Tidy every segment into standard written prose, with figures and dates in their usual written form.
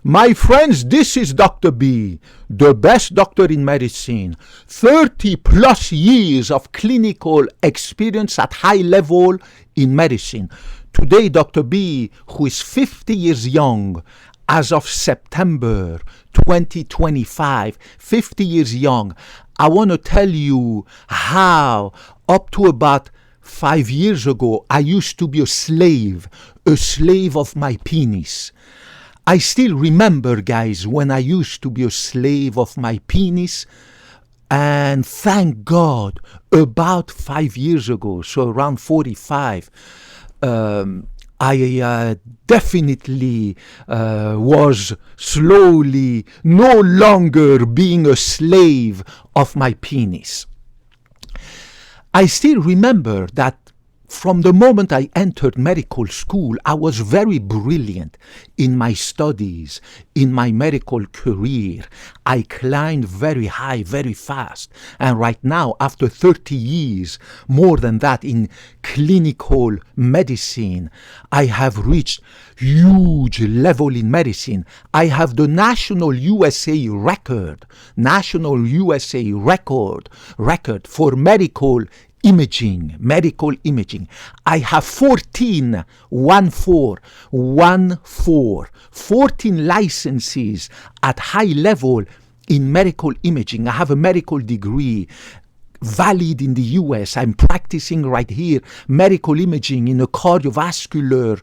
My friends, this is Dr. B, the best doctor in medicine. 30 plus years of clinical experience at high level in medicine. Today, Dr. B, who is 50 years young, as of September 2025, 50 years young, I want to tell you how up to about 5 years ago, I used to be a slave of my penis. I still remember, guys, when I used to be a slave of my penis, and thank God, about 5 years ago, so around 45, I definitely was slowly no longer being a slave of my penis. I still remember that from the moment I entered medical school, I was very brilliant in my studies, in my medical career. I climbed very high, very fast. And right now, after 30 years, more than that in clinical medicine, I have reached huge level in medicine. I have the national USA record for medical imaging. I have 14 licenses at high level in medical imaging. I have a medical degree valid in the US. I'm practicing right here medical imaging in a cardiovascular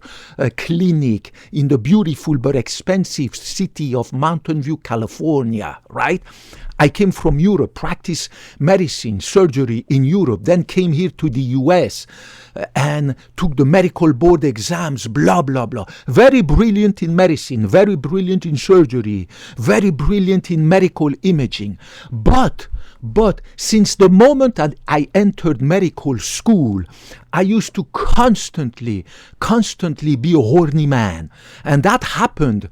clinic in the beautiful but expensive city of Mountain View, California, right? I came from Europe, practiced medicine, surgery in Europe, then came here to the US and took the medical board exams, blah, blah, blah. Very brilliant in medicine, very brilliant in surgery, very brilliant in medical imaging. But since the moment that I entered medical school, I used to constantly be a horny man. And that happened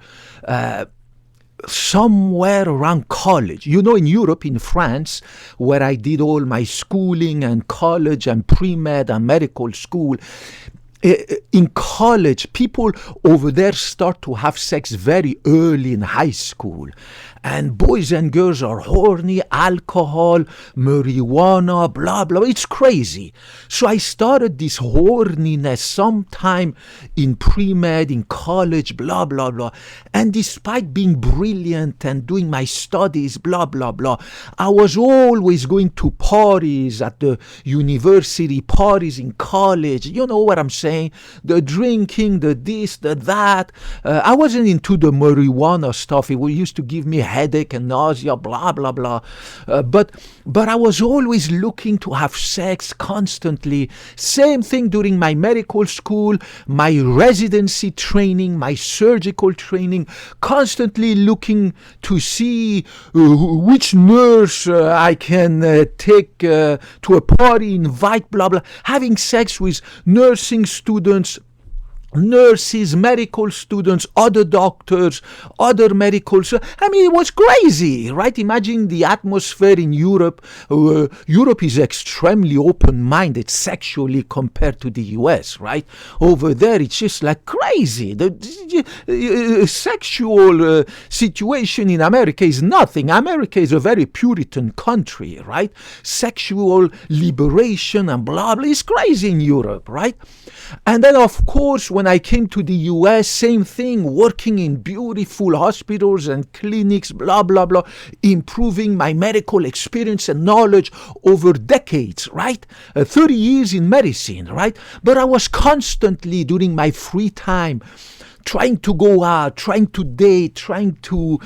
somewhere around college. You know, in Europe, in France, where I did all my schooling and college and pre-med and medical school, in college, people over there start to have sex very early in high school. And boys and girls are horny, alcohol, marijuana, blah, blah. It's crazy. So I started this horniness sometime in pre-med, in college, blah, blah, blah. And despite being brilliant and doing my studies, blah, blah, blah, I was always going to parties at the university, parties in college. You know what I'm saying? The drinking, the this, the that. I wasn't into the marijuana stuff. It used to give me headache and nausea, blah, blah, blah. But I was always looking to have sex constantly. Same thing during my medical school, my residency training, my surgical training, constantly looking to see which nurse I can take to a party, invite, blah, blah. Having sex with nursing students, nurses, medical students, other doctors, other medical. I mean, it was crazy, right? Imagine the atmosphere in Europe. Europe is extremely open-minded sexually compared to the US, right? Over there, it's just like crazy. The sexual situation in America is nothing. America is a very Puritan country, right? Sexual liberation and blah, blah. It's crazy in Europe, right? And then, of course, when I came to the US, same thing, working in beautiful hospitals and clinics, blah, blah, blah, improving my medical experience and knowledge over decades, right? 30 years in medicine, right? But I was constantly, during my free time, trying to go out, trying to date, trying to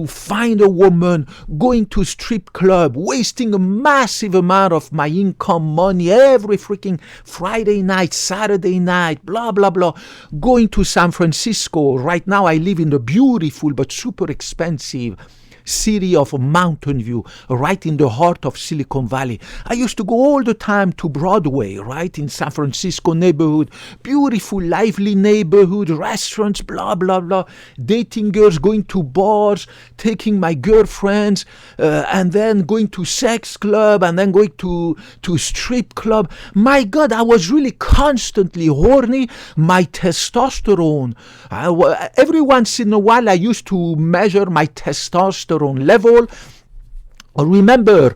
find a woman, going to strip club, wasting a massive amount of my income money every freaking Friday night, Saturday night, blah, blah, blah, going to San Francisco. Right now I live in the beautiful but super expensive city of Mountain View, right in the heart of Silicon Valley. I used to go all the time to Broadway, right in San Francisco neighborhood, beautiful, lively neighborhood, restaurants, blah, blah, blah, dating girls, going to bars, taking my girlfriends, and then going to sex club, and then going to strip club. My God, I was really constantly horny. My testosterone, every once in a while I used to measure my testosterone level. Remember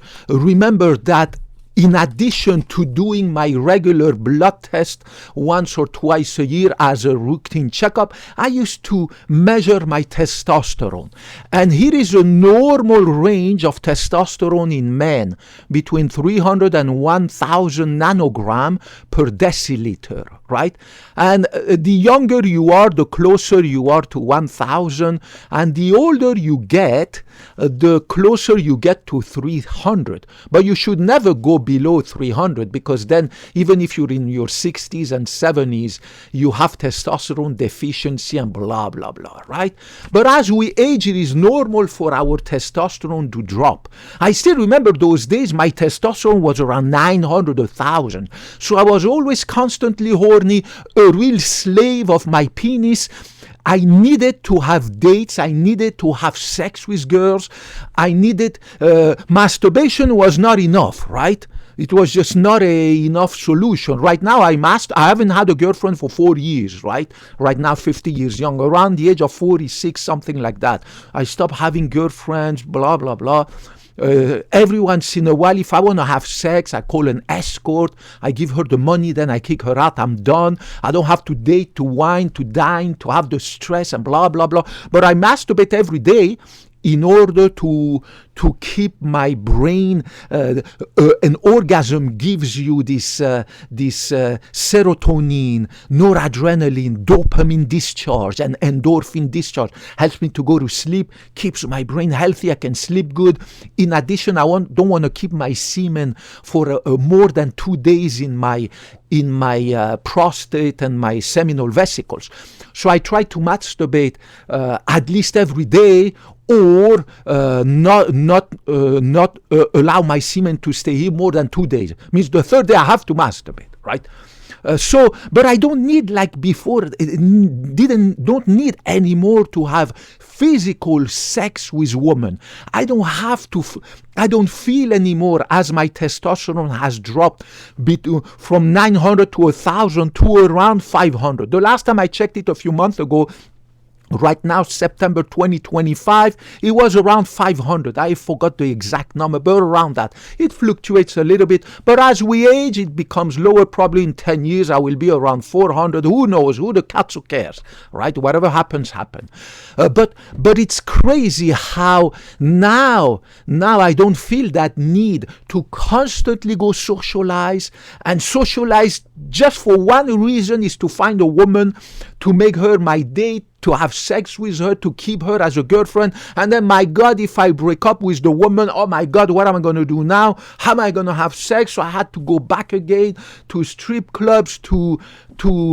that in addition to doing my regular blood test once or twice a year as a routine checkup, I used to measure my testosterone. And here is a normal range of testosterone in men, between 300 and 1,000 nanogram per deciliter, right? And the younger you are, the closer you are to 1,000. And the older you get, the closer you get to 300. But you should never go below 300, because then even if you're in your 60s and 70s, you have testosterone deficiency and blah, blah, blah, right? But as we age, it is normal for our testosterone to drop. I still remember those days, my testosterone was around 900, 1,000. So I was always constantly horny, a real slave of my penis. I needed to have dates. I needed to have sex with girls. I needed, masturbation was not enough, right? It was just not enough solution. Right now, I haven't had a girlfriend for 4 years, right? Right now, 50 years young, around the age of 46, something like that. I stopped having girlfriends, blah, blah, blah. Every once in a while, if I want to have sex, I call an escort. I give her the money, then I kick her out. I'm done. I don't have to date, to wine, to dine, to have the stress and blah, blah, blah. But I masturbate every day in order to keep my brain. An orgasm gives you this serotonin, noradrenaline, dopamine discharge, and endorphin discharge. Helps me to go to sleep, keeps my brain healthy. I can sleep good. In addition, don't want to keep my semen for more than 2 days in my prostate and my seminal vesicles. So I try to masturbate at least every day, or not allow my semen to stay here more than 2 days. Means the third day I have to masturbate, right? But I don't need, like before, don't need anymore to have physical sex with women. I don't feel anymore, as my testosterone has dropped from 900 to 1,000 to around 500. The last time I checked it a few months ago, right now, September 2025, it was around 500. I forgot the exact number, but around that. It fluctuates a little bit, but as we age, it becomes lower. Probably in 10 years, I will be around 400. Who knows? Who the cats, who cares, right? Whatever happens, happen. But it's crazy how now I don't feel that need to constantly go socialize, and socialize just for one reason, is to find a woman, to make her my date, to have sex with her, to keep her as a girlfriend. And then, my God, if I break up with the woman, oh my God, what am I going to do now? How am I going to have sex? So I had to go back again to strip clubs, to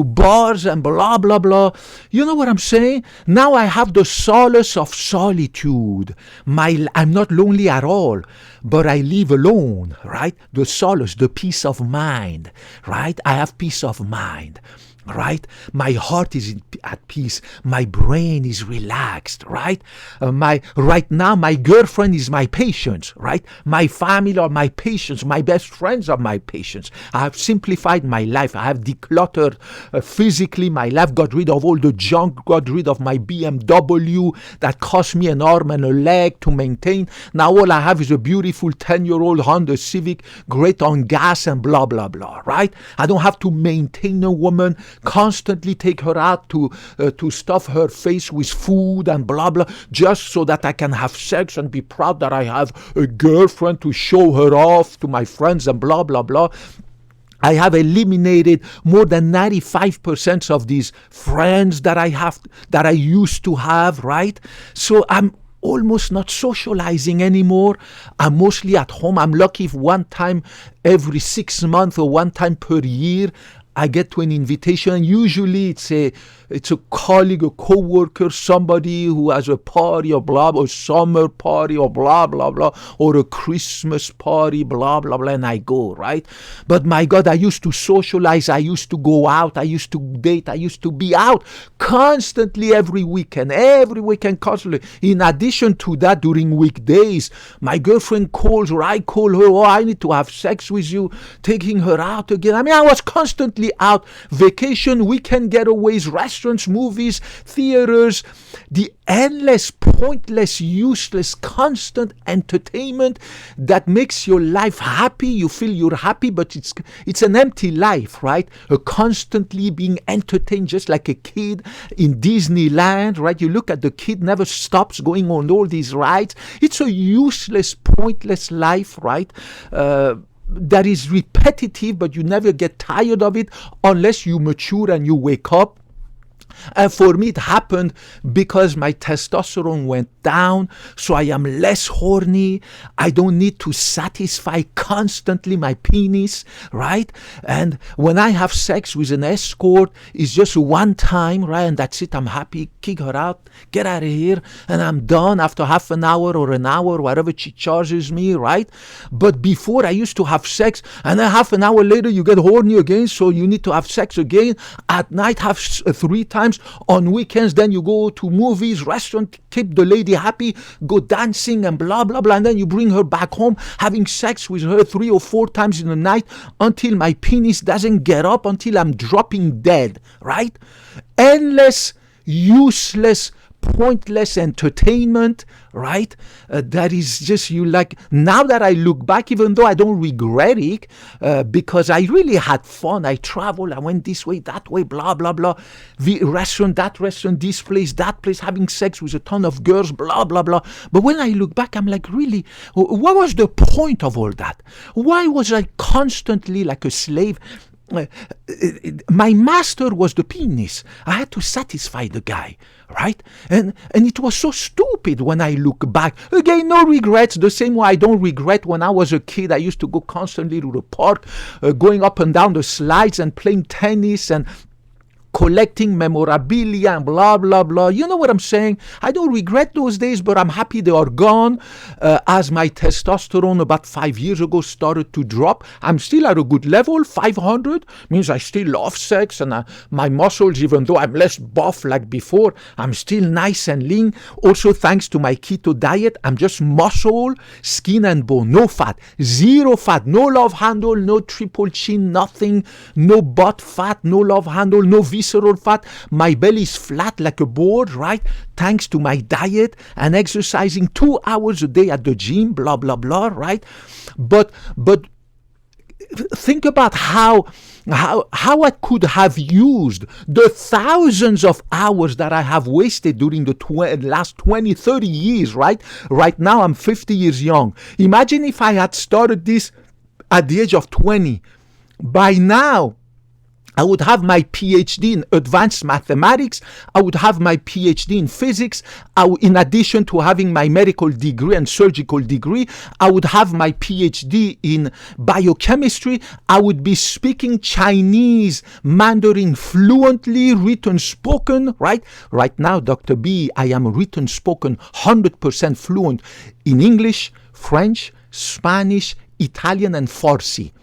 bars and blah, blah, blah. You know what I'm saying? Now I have the solace of solitude. I'm not lonely at all, but I live alone, right? The solace, the peace of mind, right? I have peace of mind. Right? My heart is at peace. My brain is relaxed, right? Right now, my girlfriend is my patience, right? My family are my patience. My best friends are my patience. I have simplified my life. I have decluttered physically my life, got rid of all the junk, got rid of my BMW that cost me an arm and a leg to maintain. Now all I have is a beautiful 10-year-old Honda Civic, great on gas and blah, blah, blah, right? I don't have to maintain a woman, constantly take her out to stuff her face with food and blah blah, just so that I can have sex and be proud that I have a girlfriend to show her off to my friends and blah blah blah. I have eliminated more than 95% of these friends that I used to have, right? So I'm almost not socializing anymore. I'm mostly at home. I'm lucky if one time every 6 months or one time per year I get to an invitation, and usually it's a colleague, a co-worker, somebody who has a party or blah, or summer party or blah, blah, blah, or a Christmas party, blah, blah, blah, and I go, right? But my God, I used to socialize, I used to go out, I used to date, I used to be out constantly every weekend, constantly. In addition to that, during weekdays, my girlfriend calls or I call her, oh, I need to have sex with you, taking her out again. I mean, I was constantly out, vacation, weekend getaways, restaurants, movies, theaters, the endless, pointless, useless, constant entertainment that makes your life happy. You feel you're happy, but it's an empty life, right? Constantly being entertained just like a kid in Disneyland, right? You look at the kid, never stops going on all these rides. It's a useless, pointless life, right? That is repetitive, but you never get tired of it unless you mature and you wake up. And for me, it happened because my testosterone went down, so I am less horny. I don't need to satisfy constantly my penis, right? And when I have sex with an escort, it's just one time, right? And that's it. I'm happy. Kick her out. Get out of here. And I'm done after half an hour or an hour, whatever she charges me, right? But before, I used to have sex, and then half an hour later, you get horny again, so you need to have sex again. At night, have 3 times. On weekends, then you go to movies, restaurant, keep the lady happy, go dancing and blah, blah, blah. And then you bring her back home, having sex with her 3 or 4 times in the night until my penis doesn't get up, until I'm dropping dead, right? Endless, useless, pointless entertainment, right? That is just, you like, now that I look back, even though I don't regret it, because I really had fun. I traveled, I went this way, that way, blah, blah, blah. The restaurant, that restaurant, this place, that place, having sex with a ton of girls, blah, blah, blah. But when I look back, I'm like, really, what was the point of all that? Why was I constantly like a slave? My master was the penis. I had to satisfy the guy, right? And it was so stupid when I look back. Again, no regrets. The same way I don't regret when I was a kid. I used to go constantly to the park, going up and down the slides and playing tennis and collecting memorabilia and blah, blah, blah. You know what I'm saying? I don't regret those days, but I'm happy they are gone. As my testosterone about 5 years ago started to drop, I'm still at a good level. 500 means I still love sex, and my muscles, even though I'm less buff like before, I'm still nice and lean. Also, thanks to my keto diet, I'm just muscle, skin and bone, no fat, zero fat, no love handle, no triple chin, nothing, no butt fat, no love handle, no visceral fat. My belly is flat like a board, right? Thanks to my diet and exercising 2 hours a day at the gym, blah, blah, blah, right? But think about how I could have used the thousands of hours that I have wasted during the last 20, 30 years, right? Right now, I'm 50 years young. Imagine if I had started this at the age of 20. By now, I would have my PhD in advanced mathematics. I would have my PhD in physics. In addition to having my medical degree and surgical degree, I would have my PhD in biochemistry. I would be speaking Chinese, Mandarin fluently, written, spoken, right? Right now, Dr. B, I am written, spoken, 100% fluent in English, French, Spanish, Italian, and Farsi.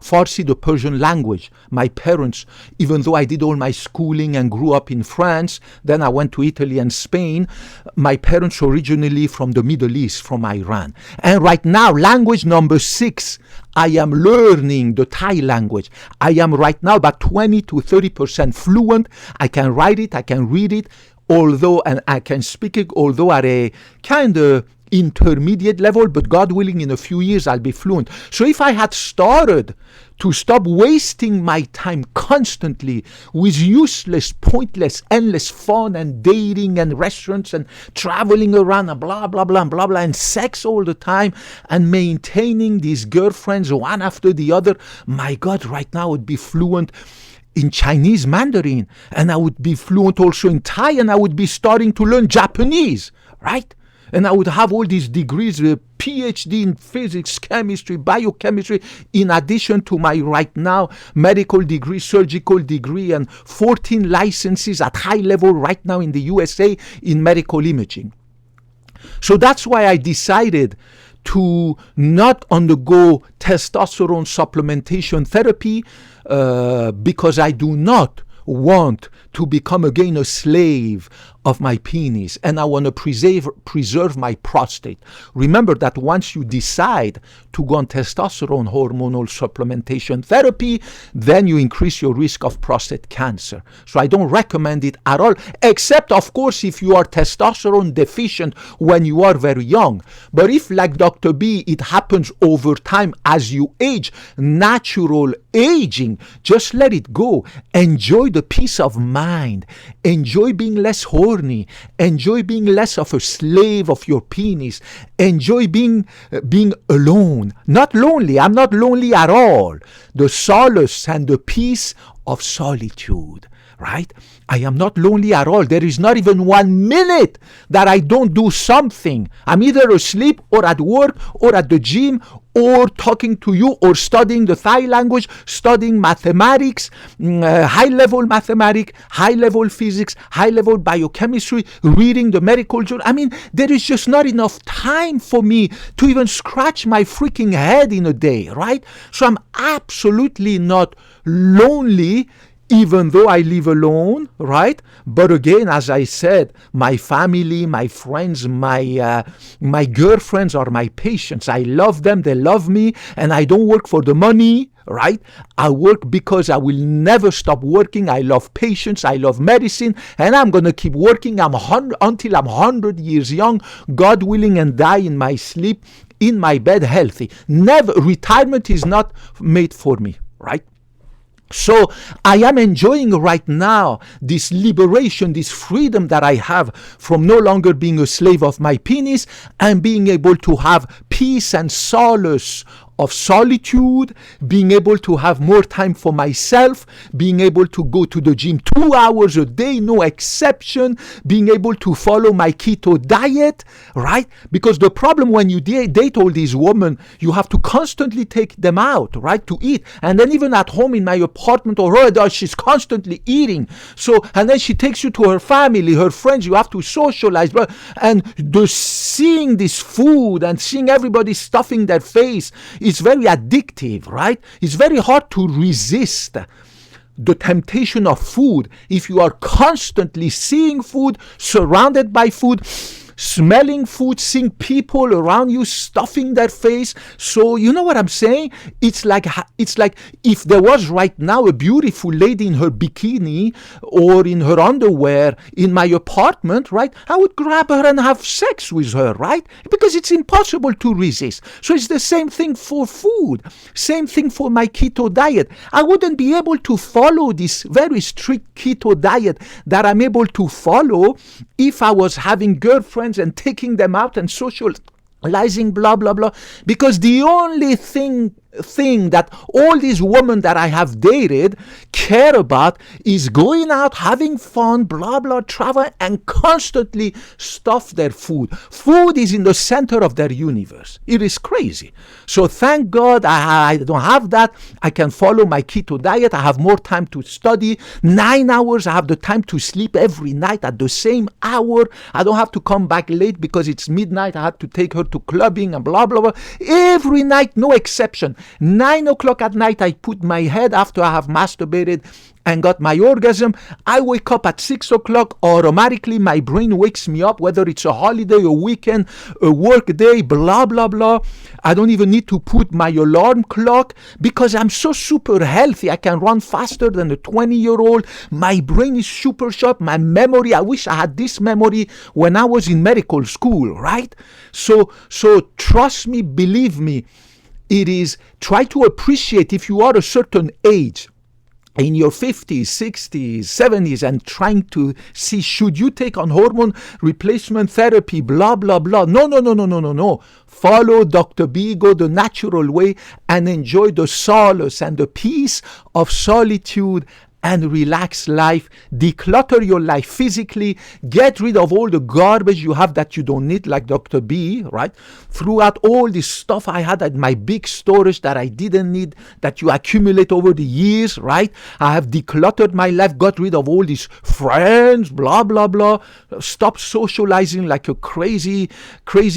Farsi, the Persian language. My parents, even though I did all my schooling and grew up in France, then I went to Italy and Spain. My parents originally from the Middle East, from Iran. And right now, language number 6, I am learning the Thai language. I am right now about 20 to 30% fluent. I can write it, I can read it, and I can speak it, although at a kind of intermediate level, but God willing, in a few years I'll be fluent. So if I had started to stop wasting my time constantly with useless, pointless, endless fun and dating and restaurants and traveling around and blah, blah, blah, blah, blah, and sex all the time and maintaining these girlfriends one after the other, my God, right now I would be fluent in Chinese Mandarin, and I would be fluent also in Thai, and I would be starting to learn Japanese, right? And I would have all these degrees, PhD in physics, chemistry, biochemistry, in addition to my right now medical degree, surgical degree, and 14 licenses at high level right now in the USA in medical imaging. So that's why I decided to not undergo testosterone supplementation therapy, because I do not want to become again a slave of my penis, and I want to preserve my prostate. Remember that once you decide to go on testosterone hormonal supplementation therapy, then you increase your risk of prostate cancer. So I don't recommend it at all, except of course if you are testosterone deficient when you are very young. But if, like Dr. B, it happens over time as you age, natural aging, just let it go. Enjoy the peace of mind. Enjoy being less horny. Enjoy being less of a slave of your penis. Enjoy being alone. Not lonely. I'm not lonely at all. The solace and the peace of solitude. Right? I am not lonely at all. There is not even 1 minute that I don't do something. I'm either asleep or at work or at the gym or talking to you or studying the Thai language, studying mathematics, high-level mathematics, high-level physics, high-level biochemistry, reading the medical journal. I mean, there is just not enough time for me to even scratch my freaking head in a day, right? So I'm absolutely not lonely, even though I live alone, right? But again, as I said, my family, my friends, my girlfriends are my patients. I love them, they love me, and I don't work for the money, right? I work because I will never stop working. I love patients, I love medicine, and I'm going to keep working until I'm 100 years young, God willing, and die in my sleep, in my bed, healthy. Never, retirement is not made for me, right? So I am enjoying right now this liberation, this freedom that I have from no longer being a slave of my penis and being able to have peace and solace of solitude, being able to have more time for myself, being able to go to the gym 2 hours a day, no exception, being able to follow my keto diet, right? Because the problem when you date all these women, you have to constantly take them out, right, to eat. And then even at home in my apartment or her, she's constantly eating. So, and then she takes you to her family, her friends, you have to socialize. And seeing this food and seeing everybody stuffing their face, it's very addictive, right? It's very hard to resist the temptation of food if you are constantly seeing food, surrounded by food, smelling food, seeing people around you stuffing their face. So you know what I'm saying? It's like if there was right now a beautiful lady in her bikini or in her underwear in my apartment, right? I would grab her and have sex with her, right? Because it's impossible to resist. So it's the same thing for food. Same thing for my keto diet. I wouldn't be able to follow this very strict keto diet that I'm able to follow if I was having girlfriends and taking them out and socializing, blah, blah, blah. Because the only thing that all these women that I have dated care about is going out, having fun, blah, blah, travel, and constantly stuff their food. Food is in the center of their universe. It is crazy. So thank God I don't have that. I can follow my keto diet. I have more time to study. 9 hours. I have the time to sleep every night at the same hour. I don't have to come back late because it's midnight. I have to take her to clubbing and blah, blah, blah. Every night, no exception. 9 o'clock at night, I put my head after I have masturbated and got my orgasm. I wake up at 6 o'clock. Automatically, my brain wakes me up, whether it's a holiday, a weekend, a work day, blah, blah, blah. I don't even need to put my alarm clock because I'm so super healthy. I can run faster than a 20-year-old. My brain is super sharp. My memory, I wish I had this memory when I was in medical school, right? So trust me, believe me, it is, try to appreciate if you are a certain age, in your 50s, 60s, 70s, and trying to see, should you take on hormone replacement therapy, blah, blah, blah. No. Follow Dr. B, go the natural way, and enjoy the solace and the peace of solitude and relaxed life. Declutter your life physically. Get rid of all the garbage you have that you don't need, like Dr. B, right? Throughout all this stuff I had at my big storage that I didn't need, that you accumulate over the years, right? I have decluttered my life, got rid of all these friends, blah, blah, blah. Stop socializing like a crazy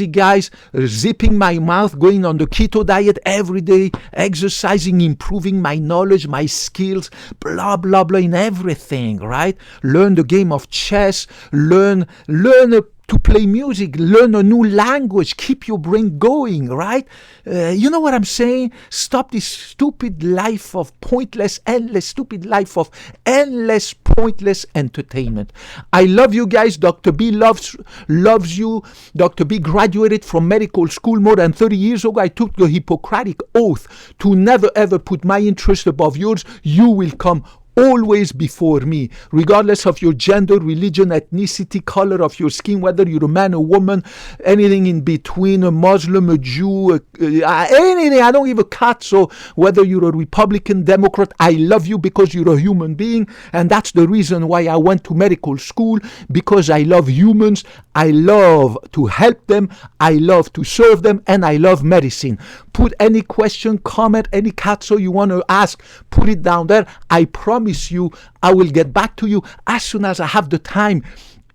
guys, zipping my mouth, going on the keto diet every day, exercising, improving my knowledge, my skills, blah, blah, blah, in everything, right? Learn the game of chess, learn to play music, learn a new language, keep your brain going, right? You know what I'm saying? Stop this stupid life of pointless, endless pointless entertainment. I love you guys. Dr. B loves you. Dr. B graduated from medical school more than 30 years ago. I took the Hippocratic oath to never ever put my interest above yours. You will come always before me, regardless of your gender, religion, ethnicity, color of your skin, whether you're a man, a woman, anything in between, a Muslim, a Jew, anything. I don't give a cat. So whether you're a Republican, Democrat, I love you because you're a human being. And that's the reason why I went to medical school, because I love humans. I love to help them. I love to serve them. And I love medicine. Put any question, comment, any catso you want to ask, put it down there. I promise you I will get back to you as soon as I have the time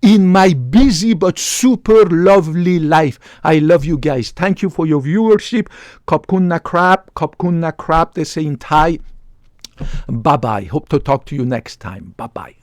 in my busy but super lovely life. I love you guys. Thank you for your viewership. Khop kun na krap, they say in Thai. Bye bye. Hope to talk to you next time. Bye bye.